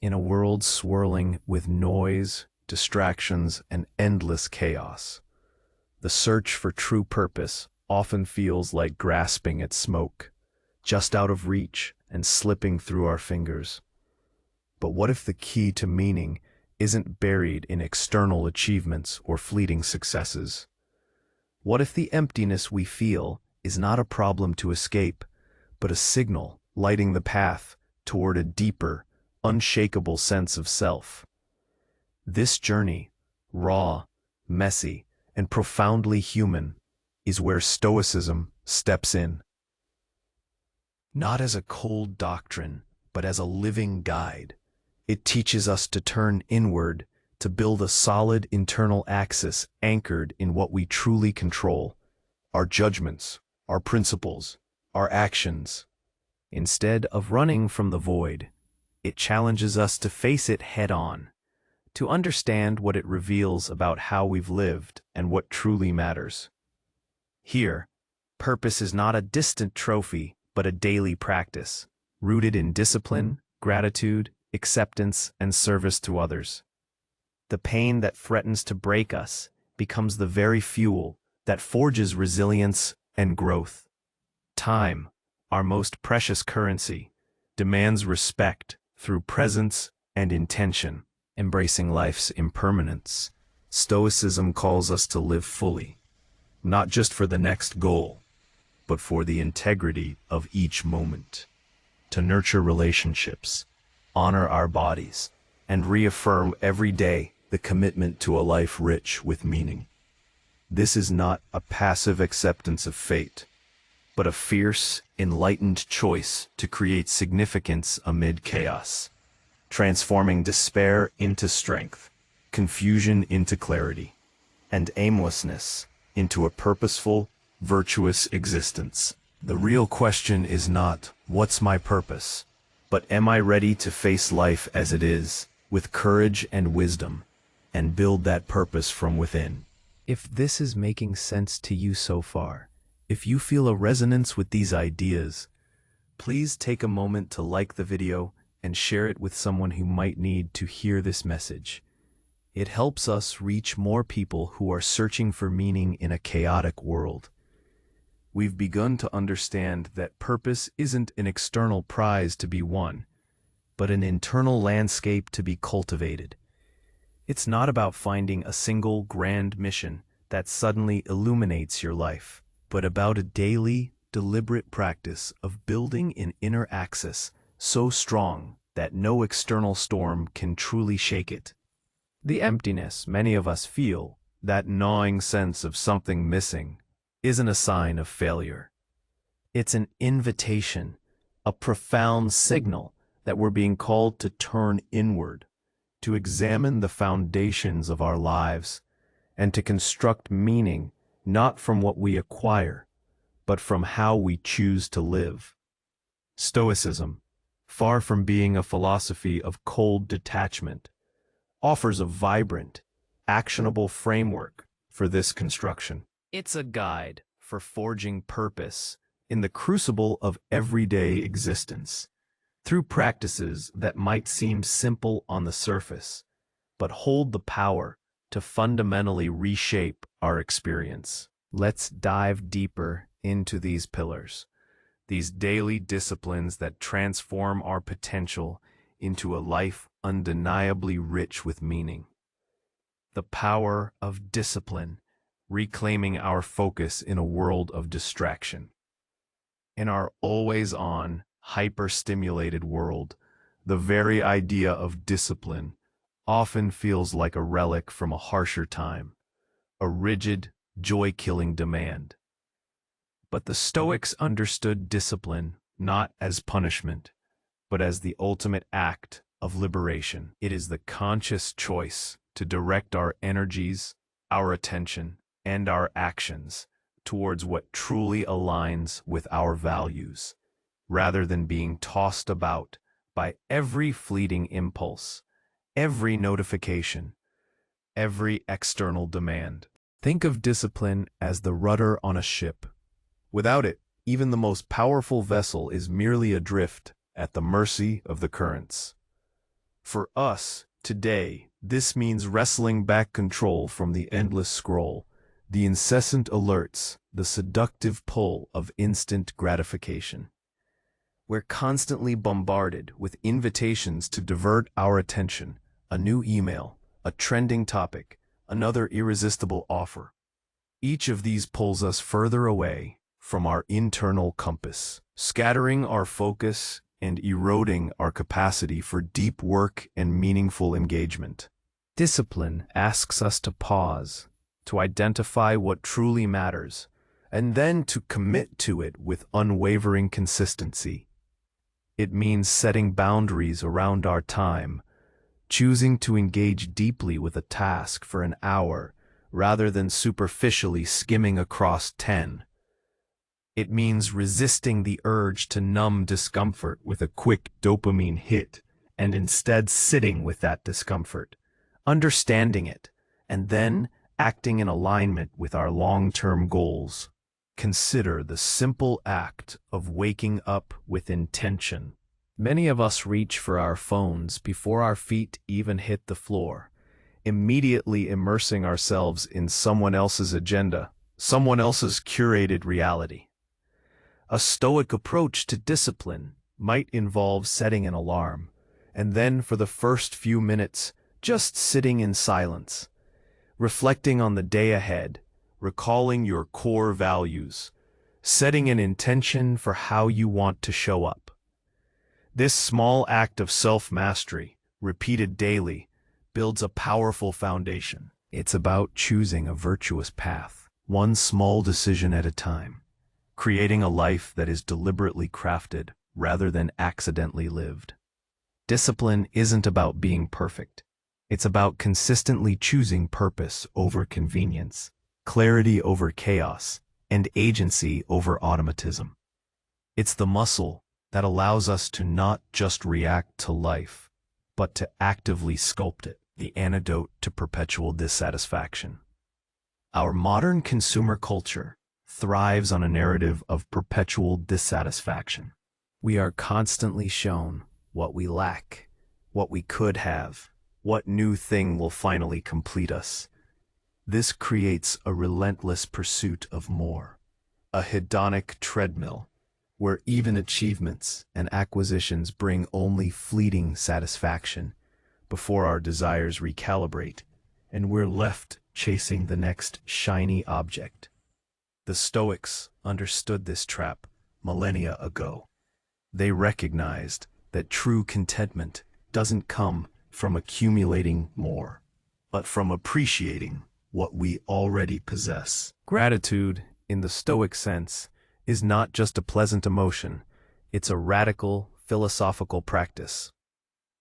In a world swirling with noise, distractions, and endless chaos, the search for true purpose often feels like grasping at smoke, just out of reach and slipping through our fingers. But what if the key to meaning isn't buried in external achievements or fleeting successes? What if the emptiness we feel is not a problem to escape, but a signal lighting the path toward a deeper, unshakable sense of self? This journey, raw, messy, and profoundly human, is where Stoicism steps in. Not as a cold doctrine, but as a living guide. It teaches us to turn inward, to build a solid internal axis anchored in what we truly control: our judgments, our principles, our actions. Instead of running from the void, it challenges us to face it head-on, to understand what it reveals about how we've lived and what truly matters. Here, purpose is not a distant trophy, but a daily practice, rooted in discipline, gratitude, acceptance, and service to others. The pain that threatens to break us becomes the very fuel that forges resilience and growth. Time, our most precious currency, demands respect through presence and intention. Embracing life's impermanence, Stoicism calls us to live fully, not just for the next goal, but for the integrity of each moment, to nurture relationships, honor our bodies, and reaffirm every day the commitment to a life rich with meaning. This is not a passive acceptance of fate, but a fierce, enlightened choice to create significance amid chaos, transforming despair into strength, confusion into clarity, and aimlessness into a purposeful, virtuous existence. The real question is not, what's my purpose? But am I ready to face life as it is, with courage and wisdom, and build that purpose from within? If this is making sense to you so far, if you feel a resonance with these ideas, please take a moment to like the video and share it with someone who might need to hear this message. It helps us reach more people who are searching for meaning in a chaotic world. We've begun to understand that purpose isn't an external prize to be won, but an internal landscape to be cultivated. It's not about finding a single grand mission that suddenly illuminates your life, but about a daily, deliberate practice of building an inner axis so strong that no external storm can truly shake it. The emptiness many of us feel, that gnawing sense of something missing, isn't a sign of failure. It's an invitation, a profound signal that we're being called to turn inward, to examine the foundations of our lives, and to construct meaning not from what we acquire, but from how we choose to live. Stoicism, far from being a philosophy of cold detachment, offers a vibrant, actionable framework for this construction. It's a guide for forging purpose in the crucible of everyday existence, through practices that might seem simple on the surface, but hold the power to fundamentally reshape our experience. Let's dive deeper into these pillars, these daily disciplines that transform our potential into a life undeniably rich with meaning. The power of discipline, reclaiming our focus in a world of distraction. In our always-on, hyper-stimulated world, the very idea of discipline often feels like a relic from a harsher time, a rigid, joy-killing demand. But the Stoics understood discipline not as punishment, but as the ultimate act of liberation. It is the conscious choice to direct our energies, our attention, and our actions towards what truly aligns with our values, rather than being tossed about by every fleeting impulse, every notification, every external demand. Think of discipline as the rudder on a ship. Without it, even the most powerful vessel is merely adrift at the mercy of the currents. For us, today, this means wresting back control from the endless scroll, the incessant alerts, the seductive pull of instant gratification. We're constantly bombarded with invitations to divert our attention, a new email, a trending topic, another irresistible offer. Each of these pulls us further away from our internal compass, scattering our focus and eroding our capacity for deep work and meaningful engagement. Discipline asks us to pause, to identify what truly matters, and then to commit to it with unwavering consistency. It means setting boundaries around our time, choosing to engage deeply with a task for an hour rather than superficially skimming across 10. It means resisting the urge to numb discomfort with a quick dopamine hit and instead sitting with that discomfort, understanding it, and then acting in alignment with our long-term goals. Consider the simple act of waking up with intention. Many of us reach for our phones before our feet even hit the floor, immediately immersing ourselves in someone else's agenda, someone else's curated reality. A Stoic approach to discipline might involve setting an alarm, and then for the first few minutes, just sitting in silence, reflecting on the day ahead, recalling your core values, setting an intention for how you want to show up. This small act of self-mastery, repeated daily, builds a powerful foundation. It's about choosing a virtuous path, one small decision at a time, creating a life that is deliberately crafted rather than accidentally lived. Discipline isn't about being perfect. It's about consistently choosing purpose over convenience, clarity over chaos, and agency over automatism. It's the muscle that allows us to not just react to life, but to actively sculpt it, the antidote to perpetual dissatisfaction. Our modern consumer culture thrives on a narrative of perpetual dissatisfaction. We are constantly shown what we lack, what we could have, what new thing will finally complete us. This creates a relentless pursuit of more, a hedonic treadmill, where even achievements and acquisitions bring only fleeting satisfaction before our desires recalibrate, and we're left chasing the next shiny object. The Stoics understood this trap millennia ago. They recognized that true contentment doesn't come from accumulating more, but from appreciating what we already possess. Gratitude, in the Stoic sense, is not just a pleasant emotion, it's a radical, philosophical practice.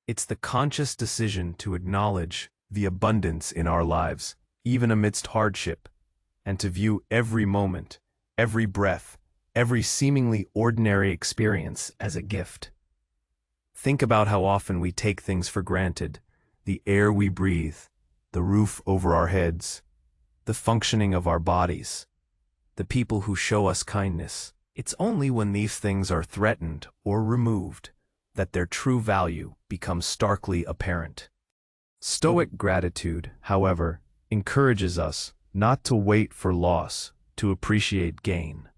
It's the conscious decision to acknowledge the abundance in our lives, even amidst hardship, and to view every moment, every breath, every seemingly ordinary experience as a gift. Think about how often we take things for granted: the air we breathe, the roof over our heads, the functioning of our bodies, the people who show us kindness. It's only when these things are threatened or removed that their true value becomes starkly apparent. Stoic gratitude, however, encourages us not to wait for loss to appreciate gain.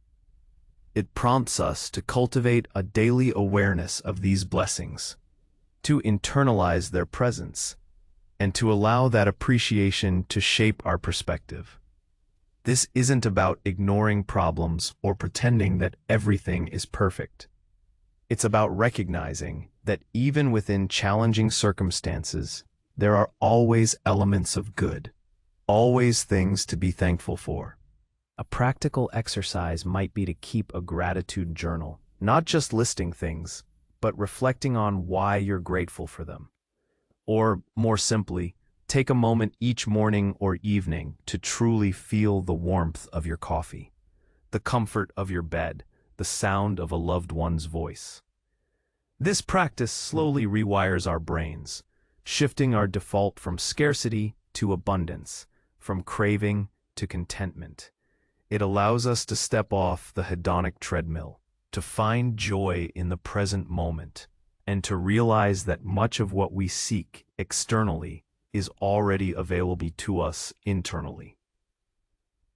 It prompts us to cultivate a daily awareness of these blessings, to internalize their presence, and to allow that appreciation to shape our perspective. This isn't about ignoring problems or pretending that everything is perfect. It's about recognizing that even within challenging circumstances, there are always elements of good, always things to be thankful for. A practical exercise might be to keep a gratitude journal, not just listing things, but reflecting on why you're grateful for them. Or, more simply, take a moment each morning or evening to truly feel the warmth of your coffee, the comfort of your bed, the sound of a loved one's voice. This practice slowly rewires our brains, shifting our default from scarcity to abundance, from craving to contentment. It allows us to step off the hedonic treadmill, to find joy in the present moment, and to realize that much of what we seek externally is already available to us internally.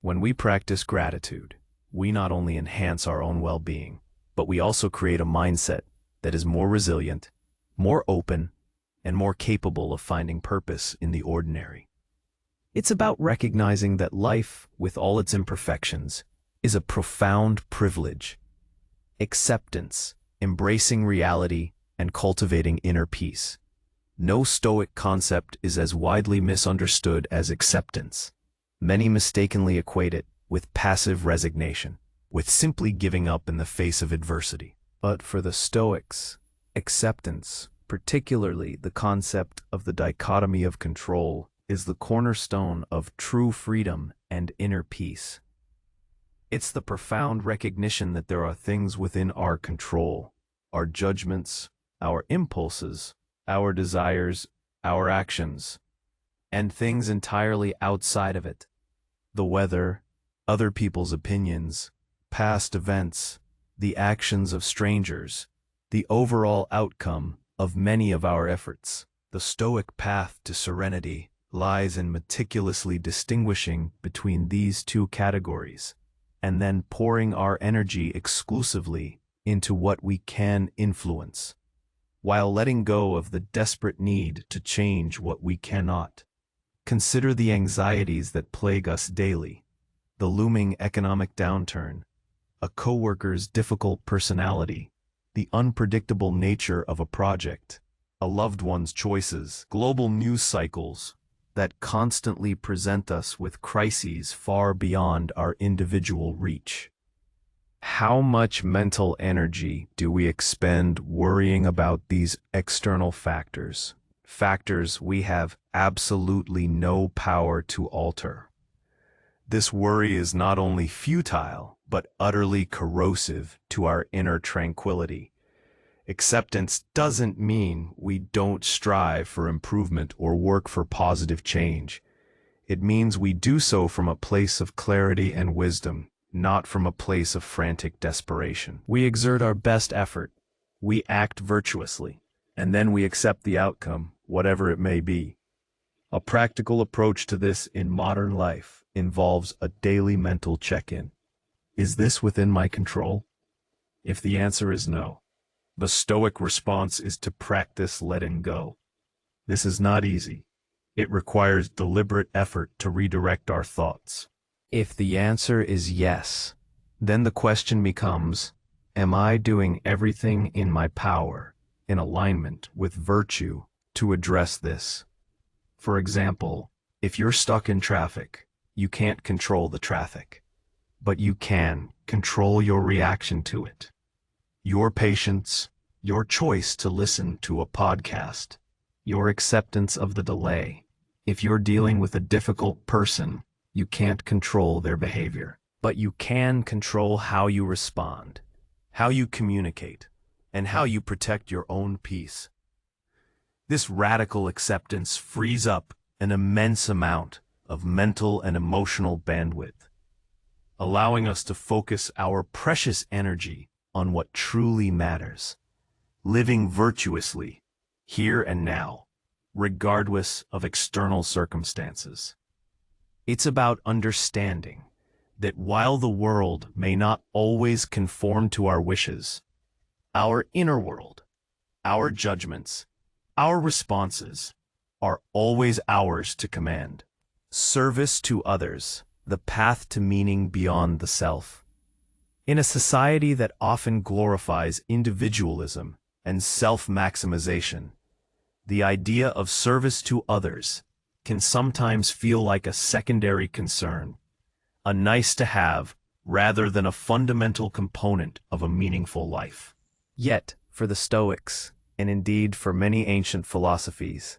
When we practice gratitude, we not only enhance our own well-being, but we also create a mindset that is more resilient, more open, and more capable of finding purpose in the ordinary. It's about recognizing that life, with all its imperfections, is a profound privilege. Acceptance, embracing reality, and cultivating inner peace. No Stoic concept is as widely misunderstood as acceptance. Many mistakenly equate it with passive resignation, with simply giving up in the face of adversity. But for the Stoics, acceptance, particularly the concept of the dichotomy of control, is the cornerstone of true freedom and inner peace. It's the profound recognition that there are things within our control, our judgments, our impulses, our desires, our actions, and things entirely outside of it. The weather, other people's opinions, past events, the actions of strangers, the overall outcome of many of our efforts. The Stoic path to serenity lies in meticulously distinguishing between these two categories, and then pouring our energy exclusively into what we can influence, while letting go of the desperate need to change what we cannot. Consider the anxieties that plague us daily: the looming economic downturn, a coworker's difficult personality, the unpredictable nature of a project, a loved one's choices, global news cycles that constantly present us with crises far beyond our individual reach. How much mental energy do we expend worrying about these external factors? Factors we have absolutely no power to alter. This worry is not only futile, but utterly corrosive to our inner tranquility. Acceptance doesn't mean we don't strive for improvement or work for positive change. It means we do so from a place of clarity and wisdom, not from a place of frantic desperation. We exert our best effort, we act virtuously, and then we accept the outcome, whatever it may be. A practical approach to this in modern life involves a daily mental check-in. Is this within my control? If the answer is no, the Stoic response is to practice letting go. This is not easy. It requires deliberate effort to redirect our thoughts. If the answer is yes, then the question becomes, am I doing everything in my power, in alignment with virtue, to address this? For example, if you're stuck in traffic, you can't control the traffic, but you can control your reaction to it. Your patience, your choice to listen to a podcast, your acceptance of the delay. If you're dealing with a difficult person, you can't control their behavior, but you can control how you respond, how you communicate, and how you protect your own peace. This radical acceptance frees up an immense amount of mental and emotional bandwidth, allowing us to focus our precious energy on what truly matters, living virtuously, here and now, regardless of external circumstances. It's about understanding that while the world may not always conform to our wishes, our inner world, our judgments, our responses are always ours to command. Service to others, the path to meaning beyond the self. In a society that often glorifies individualism and self-maximization, the idea of service to others can sometimes feel like a secondary concern, a nice-to-have rather than a fundamental component of a meaningful life. Yet, for the Stoics, and indeed for many ancient philosophies,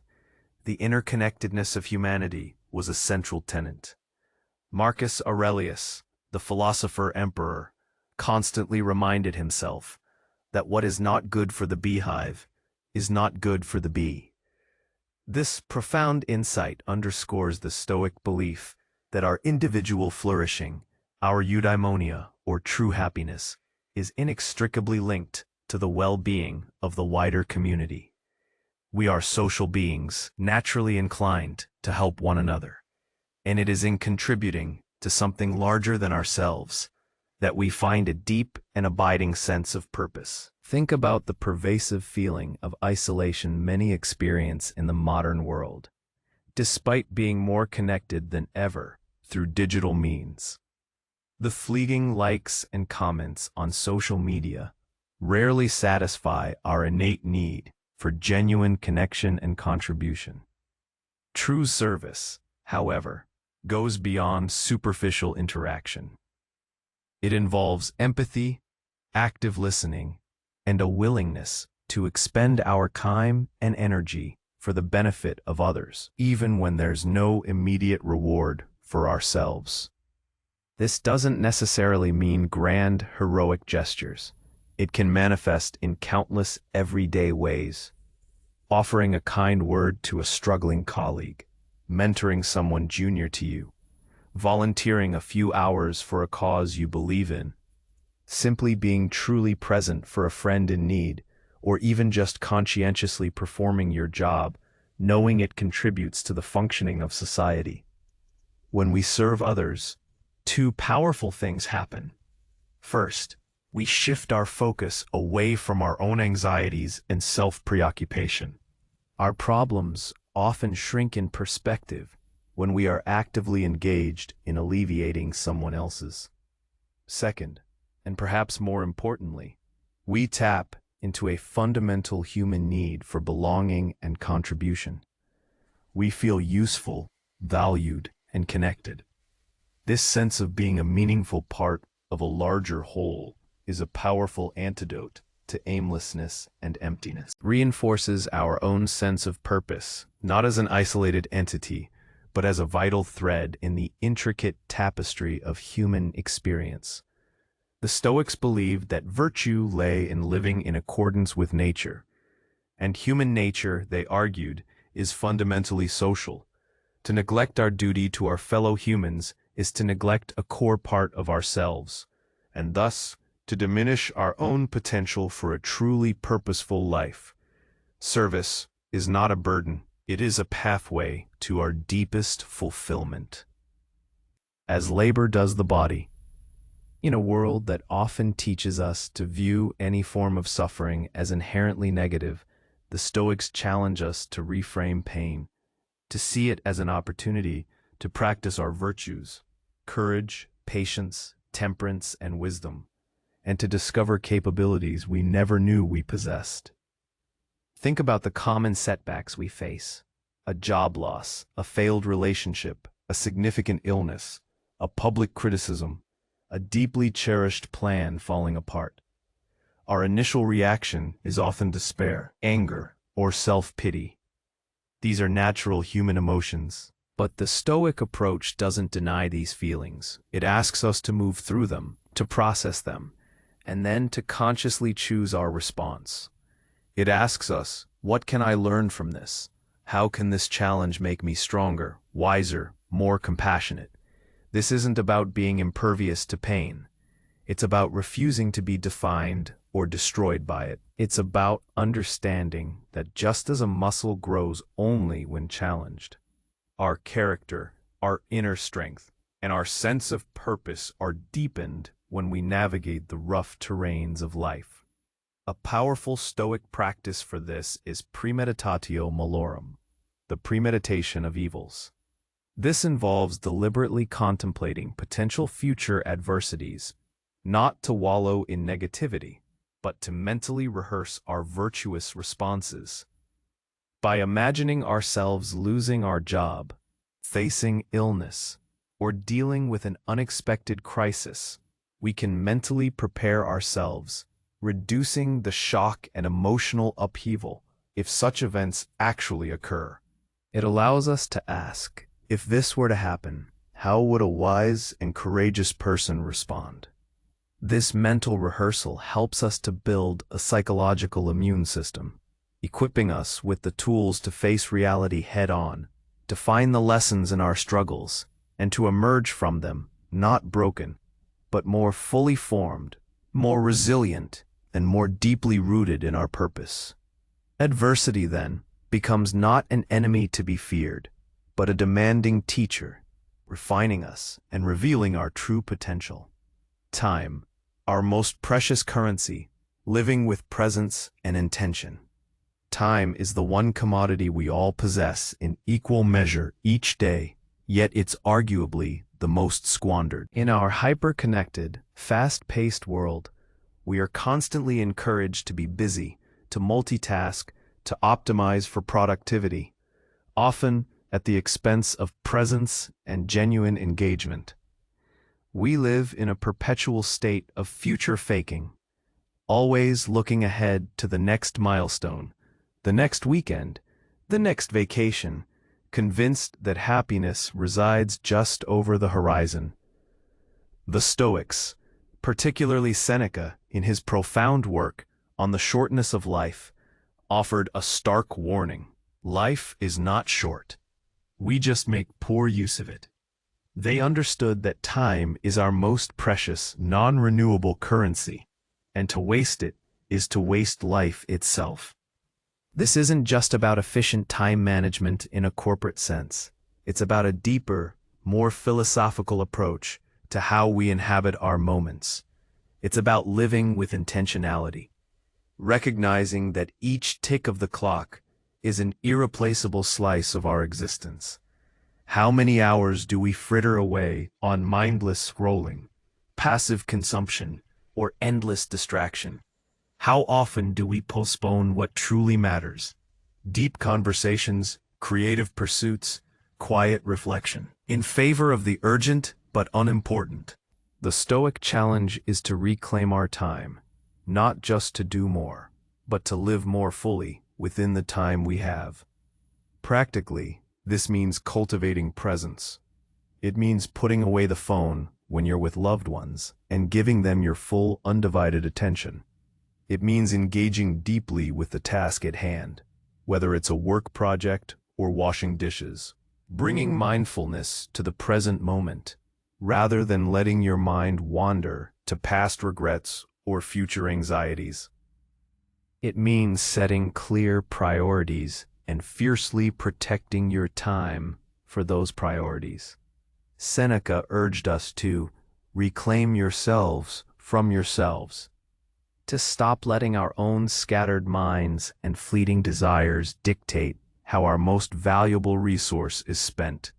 the interconnectedness of humanity was a central tenet. Marcus Aurelius, the philosopher-emperor, constantly reminded himself that what is not good for the beehive is not good for the bee. This profound insight underscores the Stoic belief that our individual flourishing, our eudaimonia, or true happiness, is inextricably linked to to the well-being of the wider community. We are social beings, naturally inclined to help one another, and it is in contributing to something larger than ourselves that we find a deep and abiding sense of purpose. Think about the pervasive feeling of isolation many experience in the modern world, despite being more connected than ever through digital means. The fleeting likes and comments on social media rarely satisfy our innate need for genuine connection and contribution. True service, however, goes beyond superficial interaction. It involves empathy, active listening, and a willingness to expend our time and energy for the benefit of others, even when there's no immediate reward for ourselves. This doesn't necessarily mean grand, heroic gestures. It can manifest in countless everyday ways. Offering a kind word to a struggling colleague, mentoring someone junior to you, volunteering a few hours for a cause you believe in, simply being truly present for a friend in need, or even just conscientiously performing your job, knowing it contributes to the functioning of society. When we serve others, two powerful things happen. First, we shift our focus away from our own anxieties and self-preoccupation. Our problems often shrink in perspective when we are actively engaged in alleviating someone else's. Second, and perhaps more importantly, we tap into a fundamental human need for belonging and contribution. We feel useful, valued, and connected. This sense of being a meaningful part of a larger whole is a powerful antidote to aimlessness and emptiness. It reinforces our own sense of purpose, not as an isolated entity, but as a vital thread in the intricate tapestry of human experience. The Stoics believed that virtue lay in living in accordance with nature, and human nature, they argued, is fundamentally social. To neglect our duty to our fellow humans is to neglect a core part of ourselves, and thus to diminish our own potential for a truly purposeful life. Service is not a burden, it is a pathway to our deepest fulfillment. As labor does the body. In a world that often teaches us to view any form of suffering as inherently negative, the Stoics challenge us to reframe pain, to see it as an opportunity to practice our virtues, courage, patience, temperance, and wisdom, and to discover capabilities we never knew we possessed. Think about the common setbacks we face: a job loss, a failed relationship, a significant illness, a public criticism, a deeply cherished plan falling apart. Our initial reaction is often despair, anger, or self-pity. These are natural human emotions, but the Stoic approach doesn't deny these feelings. It asks us to move through them, to process them, and then to consciously choose our response. It asks us, what can I learn from this? How can this challenge make me stronger, wiser, more compassionate? This isn't about being impervious to pain. It's about refusing to be defined or destroyed by it. It's about understanding that just as a muscle grows only when challenged, our character, our inner strength, and our sense of purpose are deepened when we navigate the rough terrains of life. A powerful Stoic practice for this is premeditatio malorum, the premeditation of evils. This involves deliberately contemplating potential future adversities, not to wallow in negativity, but to mentally rehearse our virtuous responses. By imagining ourselves losing our job, facing illness, or dealing with an unexpected crisis, we can mentally prepare ourselves, reducing the shock and emotional upheaval if such events actually occur. It allows us to ask, if this were to happen, how would a wise and courageous person respond? This mental rehearsal helps us to build a psychological immune system, equipping us with the tools to face reality head-on, to find the lessons in our struggles, and to emerge from them, not broken, but more fully formed, more resilient, and more deeply rooted in our purpose. Adversity, then, becomes not an enemy to be feared, but a demanding teacher, refining us and revealing our true potential. Time, our most precious currency, living with presence and intention. Time is the one commodity we all possess in equal measure each day, yet it's arguably the most squandered. In our hyper-connected, fast-paced world, we are constantly encouraged to be busy, to multitask, to optimize for productivity, often at the expense of presence and genuine engagement. We live in a perpetual state of future faking, always looking ahead to the next milestone, the next weekend, the next vacation, convinced that happiness resides just over the horizon. The Stoics, particularly Seneca in his profound work on the shortness of life, offered a stark warning. Life is not short. We just make poor use of it. They understood that time is our most precious, non-renewable currency, and to waste it is to waste life itself. This isn't just about efficient time management in a corporate sense. It's about a deeper, more philosophical approach to how we inhabit our moments. It's about living with intentionality, recognizing that each tick of the clock is an irreplaceable slice of our existence. How many hours do we fritter away on mindless scrolling, passive consumption, or endless distraction? How often do we postpone what truly matters? Deep conversations, creative pursuits, quiet reflection, in favor of the urgent but unimportant. The Stoic challenge is to reclaim our time, not just to do more, but to live more fully within the time we have. Practically, this means cultivating presence. It means putting away the phone when you're with loved ones and giving them your full, undivided attention. It means engaging deeply with the task at hand, whether it's a work project or washing dishes, bringing mindfulness to the present moment, rather than letting your mind wander to past regrets or future anxieties. It means setting clear priorities and fiercely protecting your time for those priorities. Seneca urged us to reclaim yourselves from yourselves, to stop letting our own scattered minds and fleeting desires dictate how our most valuable resource is spent.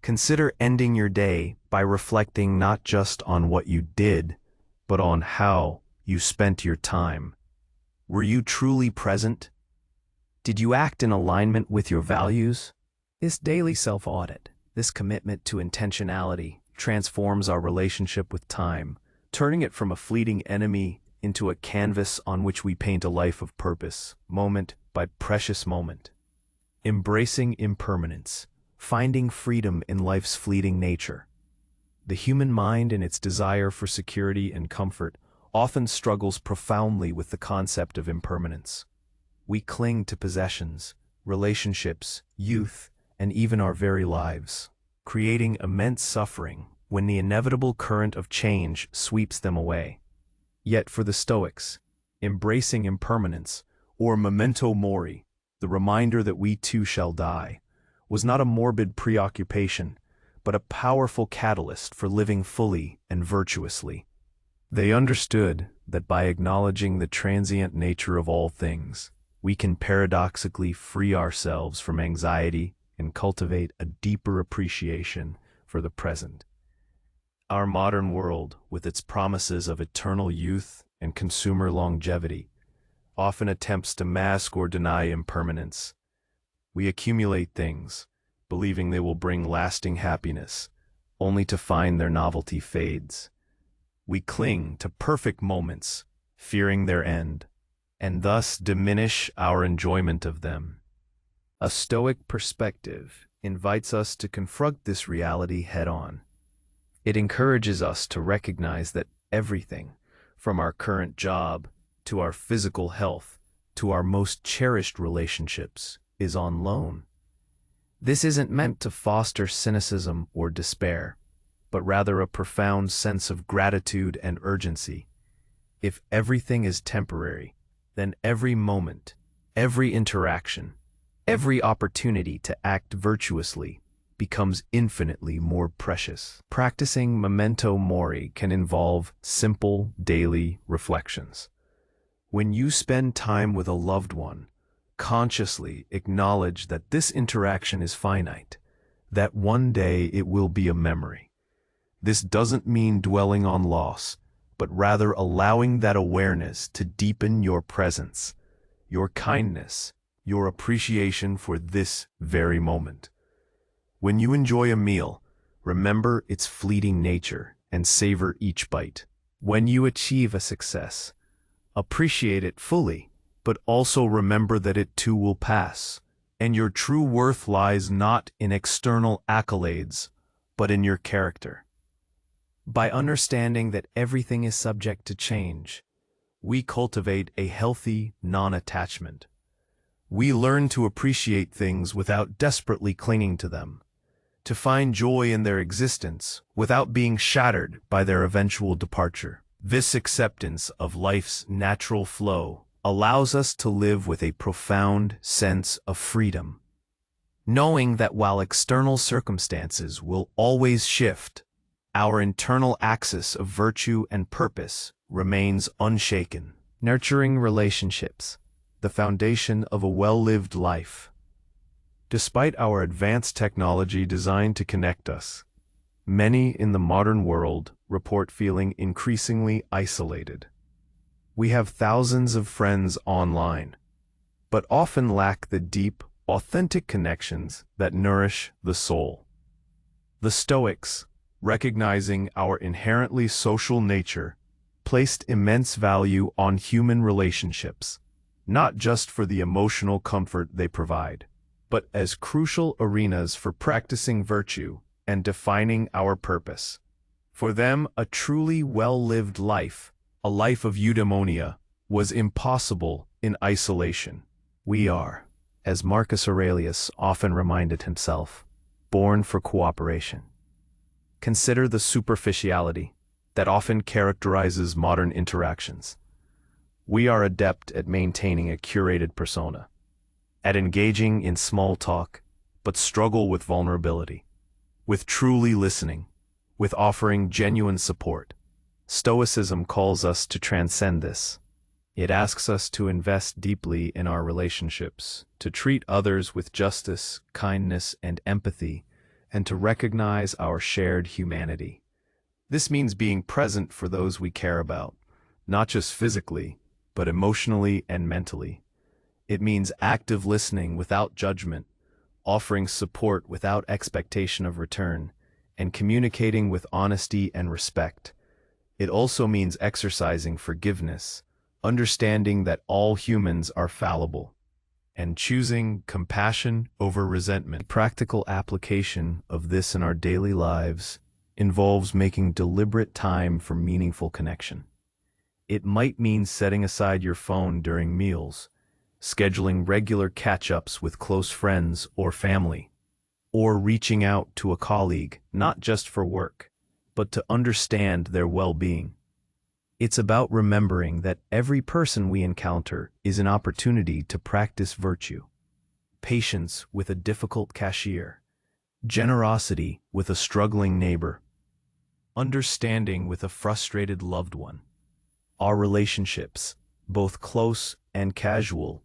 Consider ending your day by reflecting not just on what you did, but on how you spent your time. Were you truly present? Did you act in alignment with your values? This daily self-audit, this commitment to intentionality, transforms our relationship with time, turning it from a fleeting enemy into a canvas on which we paint a life of purpose, moment by precious moment. Embracing impermanence, finding freedom in life's fleeting nature. The human mind, in its desire for security and comfort, often struggles profoundly with the concept of impermanence. We cling to possessions, relationships, youth, and even our very lives, creating immense suffering when the inevitable current of change sweeps them away. Yet for the Stoics, embracing impermanence, or memento mori, the reminder that we too shall die, was not a morbid preoccupation, but a powerful catalyst for living fully and virtuously. They understood that by acknowledging the transient nature of all things, we can paradoxically free ourselves from anxiety and cultivate a deeper appreciation for the present. Our modern world, with its promises of eternal youth and consumer longevity, often attempts to mask or deny impermanence. We accumulate things, believing they will bring lasting happiness, only to find their novelty fades. We cling to perfect moments, fearing their end, and thus diminish our enjoyment of them. A Stoic perspective invites us to confront this reality head-on. It encourages us to recognize that everything, from our current job to our physical health to our most cherished relationships, is on loan. This isn't meant to foster cynicism or despair, but rather a profound sense of gratitude and urgency. If everything is temporary, then every moment, every interaction, every opportunity to act virtuously becomes infinitely more precious. Practicing memento mori can involve simple daily reflections. When you spend time with a loved one, consciously acknowledge that this interaction is finite, that one day it will be a memory. This doesn't mean dwelling on loss, but rather allowing that awareness to deepen your presence, your kindness, your appreciation for this very moment. When you enjoy a meal, remember its fleeting nature and savor each bite. When you achieve a success, appreciate it fully, but also remember that it too will pass, and your true worth lies not in external accolades, but in your character. By understanding that everything is subject to change, we cultivate a healthy non-attachment. We learn to appreciate things without desperately clinging to them, to find joy in their existence without being shattered by their eventual departure. This acceptance of life's natural flow allows us to live with a profound sense of freedom, knowing that while external circumstances will always shift, our internal axis of virtue and purpose remains unshaken. Nurturing relationships, the foundation of a well-lived life. Despite our advanced technology designed to connect us, many in the modern world report feeling increasingly isolated. We have thousands of friends online, but often lack the deep, authentic connections that nourish the soul. The Stoics, recognizing our inherently social nature, placed immense value on human relationships, not just for the emotional comfort they provide, but as crucial arenas for practicing virtue and defining our purpose. For them, a truly well-lived life, a life of eudaimonia, was impossible in isolation. We are, as Marcus Aurelius often reminded himself, born for cooperation. Consider the superficiality that often characterizes modern interactions. We are adept at maintaining a curated persona, at engaging in small talk, but struggle with vulnerability, with truly listening, with offering genuine support. Stoicism calls us to transcend this. It asks us to invest deeply in our relationships, to treat others with justice, kindness, and empathy, and to recognize our shared humanity. This means being present for those we care about, not just physically, but emotionally and mentally. It means active listening without judgment, offering support without expectation of return, and communicating with honesty and respect. It also means exercising forgiveness, understanding that all humans are fallible, and choosing compassion over resentment. Practical application of this in our daily lives involves making deliberate time for meaningful connection. It might mean setting aside your phone during meals, scheduling regular catch-ups with close friends or family, or reaching out to a colleague not just for work, but to understand their well-being. It's about remembering that every person we encounter is an opportunity to practice virtue. Patience with a difficult cashier, generosity with a struggling neighbor, understanding with a frustrated loved one. Our relationships, both close and casual,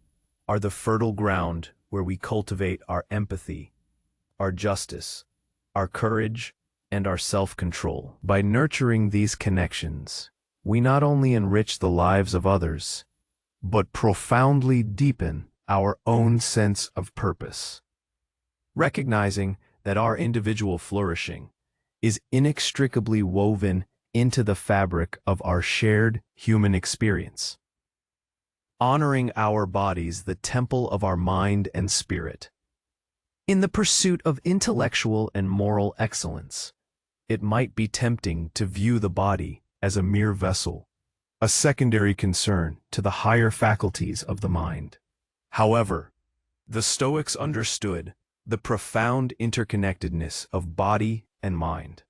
are the fertile ground where we cultivate our empathy, our justice, our courage, and our self-control. By nurturing these connections, we not only enrich the lives of others, but profoundly deepen our own sense of purpose. Recognizing that our individual flourishing is inextricably woven into the fabric of our shared human experience. Honoring our bodies, the temple of our mind and spirit. In the pursuit of intellectual and moral excellence, it might be tempting to view the body as a mere vessel, a secondary concern to the higher faculties of the mind. However, the Stoics understood the profound interconnectedness of body and mind.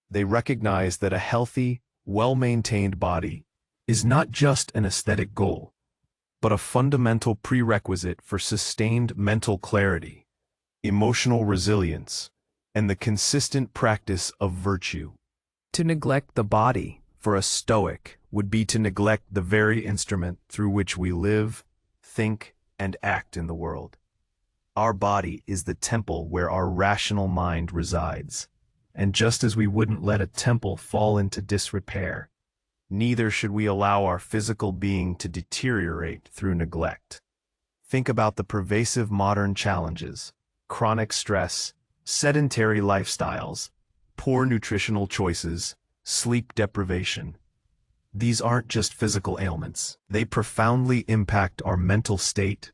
They recognized that a healthy, well-maintained body is not just an aesthetic goal, but a fundamental prerequisite for sustained mental clarity, emotional resilience, and the consistent practice of virtue. To neglect the body, for a Stoic, would be to neglect the very instrument through which we live, think, and act in the world. Our body is the temple where our rational mind resides, and just as we wouldn't let a temple fall into disrepair, neither should we allow our physical being to deteriorate through neglect. Think about the pervasive modern challenges: chronic stress, sedentary lifestyles, poor nutritional choices, sleep deprivation. These aren't just physical ailments. They profoundly impact our mental state,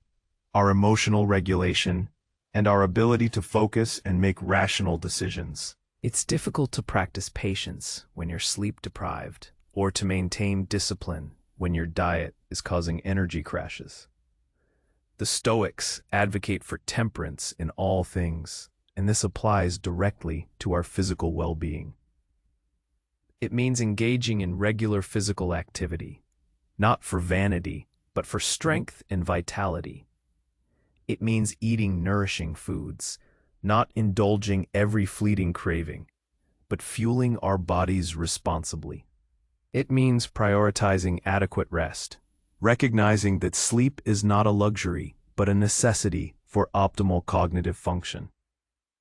our emotional regulation, and our ability to focus and make rational decisions. It's difficult to practice patience when you're sleep deprived, or to maintain discipline when your diet is causing energy crashes. The Stoics advocate for temperance in all things, and this applies directly to our physical well-being. It means engaging in regular physical activity, not for vanity, but for strength and vitality. It means eating nourishing foods, not indulging every fleeting craving, but fueling our bodies responsibly. It means prioritizing adequate rest, recognizing that sleep is not a luxury, but a necessity for optimal cognitive function.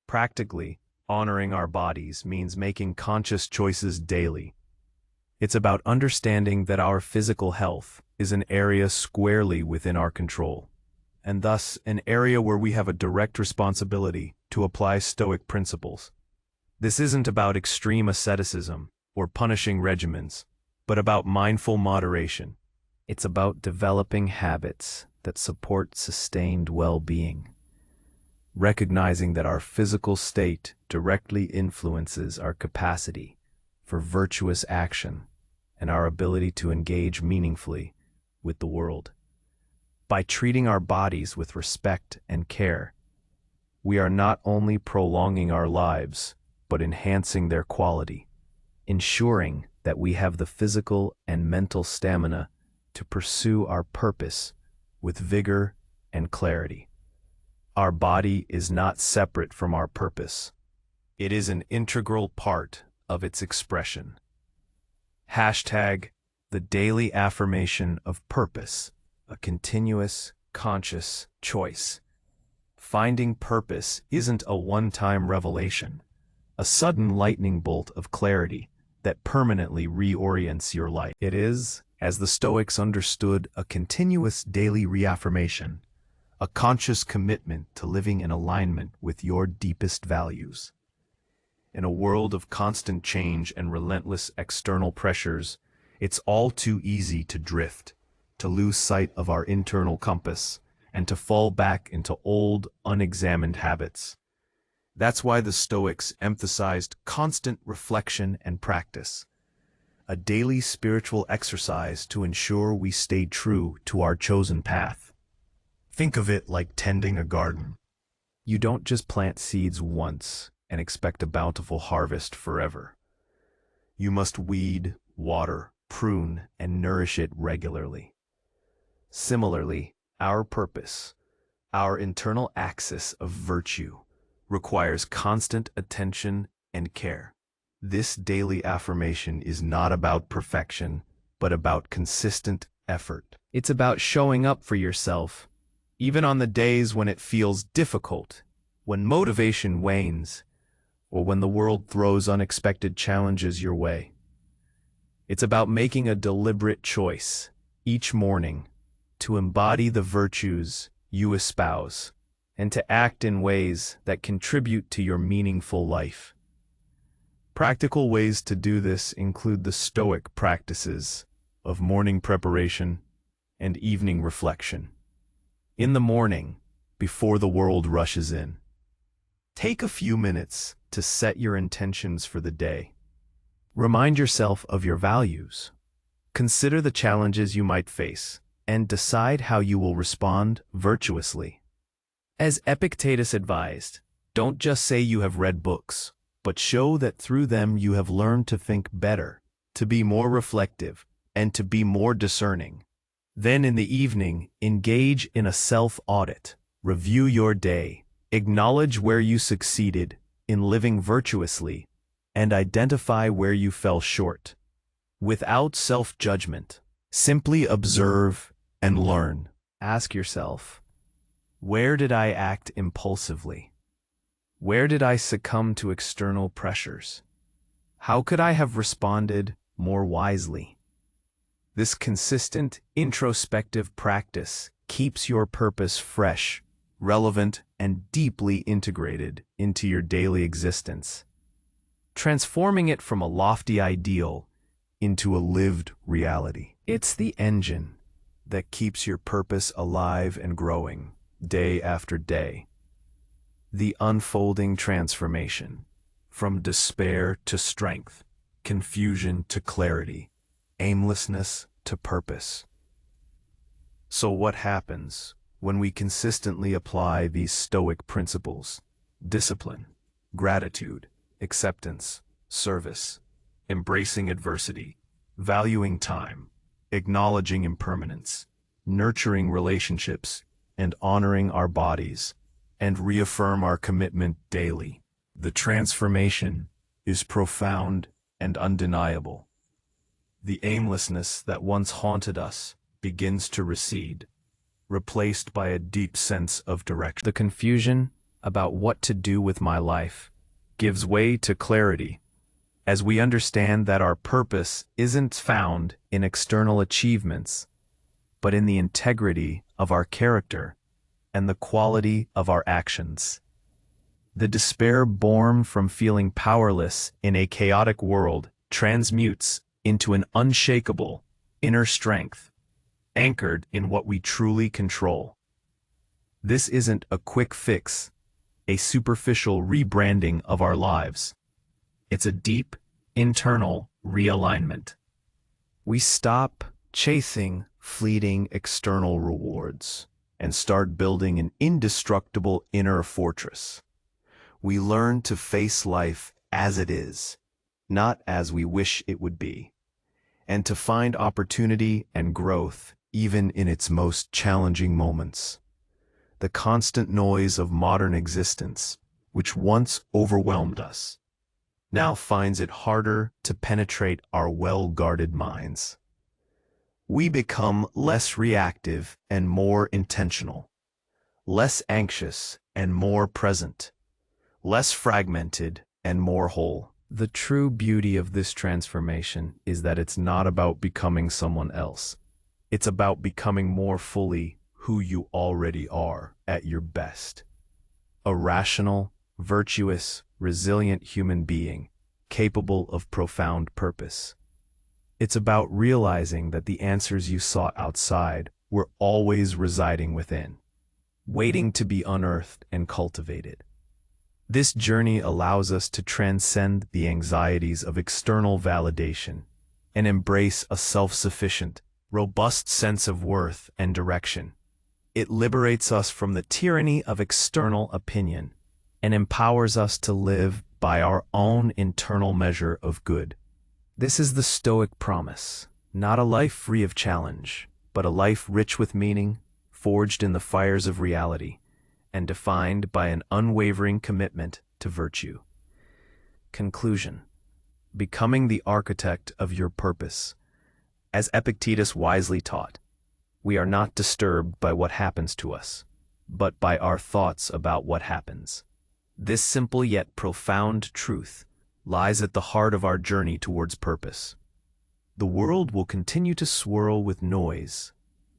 Practically, honoring our bodies means making conscious choices daily. It's about understanding that our physical health is an area squarely within our control, and thus an area where we have a direct responsibility to apply Stoic principles. This isn't about extreme asceticism or punishing regimens, but about mindful moderation. It's about developing habits that support sustained well-being, recognizing that our physical state directly influences our capacity for virtuous action and our ability to engage meaningfully with the world. By treating our bodies with respect and care, we are not only prolonging our lives, but enhancing their quality, ensuring that we have the physical and mental stamina to pursue our purpose with vigor and clarity. Our body is not separate from our purpose. It is an integral part of its expression. Hashtag the daily affirmation of purpose, a continuous, conscious choice. Finding purpose isn't a one-time revelation, a sudden lightning bolt of clarity that permanently reorients your life. It is, as the Stoics understood, a continuous daily reaffirmation, a conscious commitment to living in alignment with your deepest values. In a world of constant change and relentless external pressures, it's all too easy to drift, to lose sight of our internal compass, and to fall back into old, unexamined habits. That's why the Stoics emphasized constant reflection and practice, a daily spiritual exercise to ensure we stay true to our chosen path. Think of it like tending a garden. You don't just plant seeds once and expect a bountiful harvest forever. You must weed, water, prune, and nourish it regularly. Similarly, our purpose, our internal axis of virtue, requires constant attention and care. This daily affirmation is not about perfection, but about consistent effort. It's about showing up for yourself, even on the days when it feels difficult, when motivation wanes, or when the world throws unexpected challenges your way. It's about making a deliberate choice each morning to embody the virtues you espouse and to act in ways that contribute to your meaningful life. Practical ways to do this include the Stoic practices of morning preparation and evening reflection. In the morning, before the world rushes in, take a few minutes to set your intentions for the day. Remind yourself of your values. Consider the challenges you might face and decide how you will respond virtuously. As Epictetus advised, don't just say you have read books, but show that through them you have learned to think better, to be more reflective, and to be more discerning. Then in the evening, engage in a self-audit. Review your day. Acknowledge where you succeeded in living virtuously and identify where you fell short. Without self-judgment, simply observe and learn. Ask yourself, where did I act impulsively? Where did I succumb to external pressures? How could I have responded more wisely? This consistent, introspective practice keeps your purpose fresh, relevant, and deeply integrated into your daily existence, transforming it from a lofty ideal into a lived reality. It's the engine that keeps your purpose alive and growing day after day. The unfolding transformation, from despair to strength, confusion to clarity, aimlessness to purpose. So what happens when we consistently apply these Stoic principles? Discipline, gratitude, acceptance, service, embracing adversity, valuing time, acknowledging impermanence, nurturing relationships, and honoring our bodies, and reaffirm our commitment daily. The transformation is profound and undeniable. The aimlessness that once haunted us begins to recede, replaced by a deep sense of direction. The confusion about what to do with my life gives way to clarity as we understand that our purpose isn't found in external achievements, but in the integrity of our character and the quality of our actions. The despair born from feeling powerless in a chaotic world transmutes into an unshakable inner strength, anchored in what we truly control. This isn't a quick fix, a superficial rebranding of our lives. It's a deep, internal realignment. We stop chasing fleeting external rewards and start building an indestructible inner fortress. We learn to face life as it is, not as we wish it would be, and to find opportunity and growth even in its most challenging moments. The constant noise of modern existence, which once overwhelmed us, now finds it harder to penetrate our well-guarded minds. We become less reactive and more intentional, less anxious and more present, less fragmented and more whole. The true beauty of this transformation is that it's not about becoming someone else. It's about becoming more fully who you already are at your best. A rational, virtuous, resilient human being, capable of profound purpose. It's about realizing that the answers you sought outside were always residing within, waiting to be unearthed and cultivated. This journey allows us to transcend the anxieties of external validation and embrace a self-sufficient, robust sense of worth and direction. It liberates us from the tyranny of external opinion and empowers us to live by our own internal measure of good. This is the Stoic promise, not a life free of challenge, but a life rich with meaning, forged in the fires of reality, and defined by an unwavering commitment to virtue. Conclusion: becoming the architect of your purpose. As Epictetus wisely taught, we are not disturbed by what happens to us, but by our thoughts about what happens. This simple yet profound truth lies at the heart of our journey towards purpose. The world will continue to swirl with noise,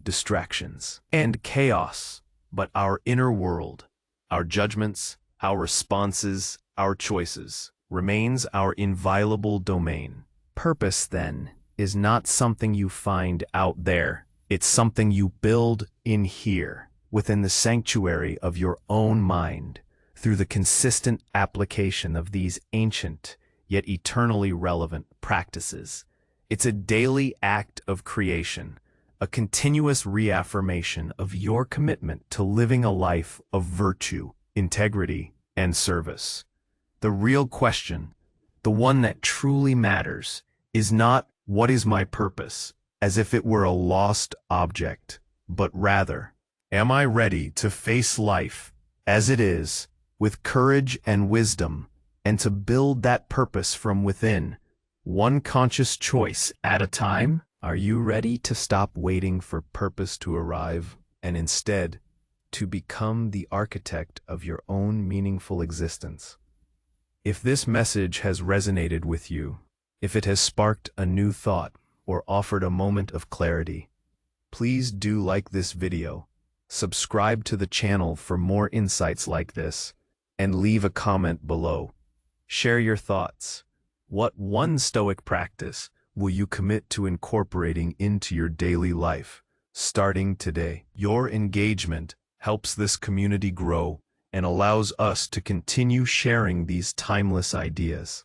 distractions, and chaos, but our inner world, our judgments, our responses, our choices, remains our inviolable domain. Purpose, then, is not something you find out there. It's something you build in here, within the sanctuary of your own mind, through the consistent application of these ancient, yet eternally relevant practices. It's a daily act of creation, a continuous reaffirmation of your commitment to living a life of virtue, integrity, and service. The real question, the one that truly matters, is not "what is my purpose?" as if it were a lost object, but rather, am I ready to face life as it is, with courage and wisdom, and to build that purpose from within, one conscious choice at a time? Are you ready to stop waiting for purpose to arrive, and instead, to become the architect of your own meaningful existence? If this message has resonated with you, if it has sparked a new thought or offered a moment of clarity, please do like this video, subscribe to the channel for more insights like this, and leave a comment below. Share your thoughts. What one Stoic practice will you commit to incorporating into your daily life, starting today? Your engagement helps this community grow and allows us to continue sharing these timeless ideas.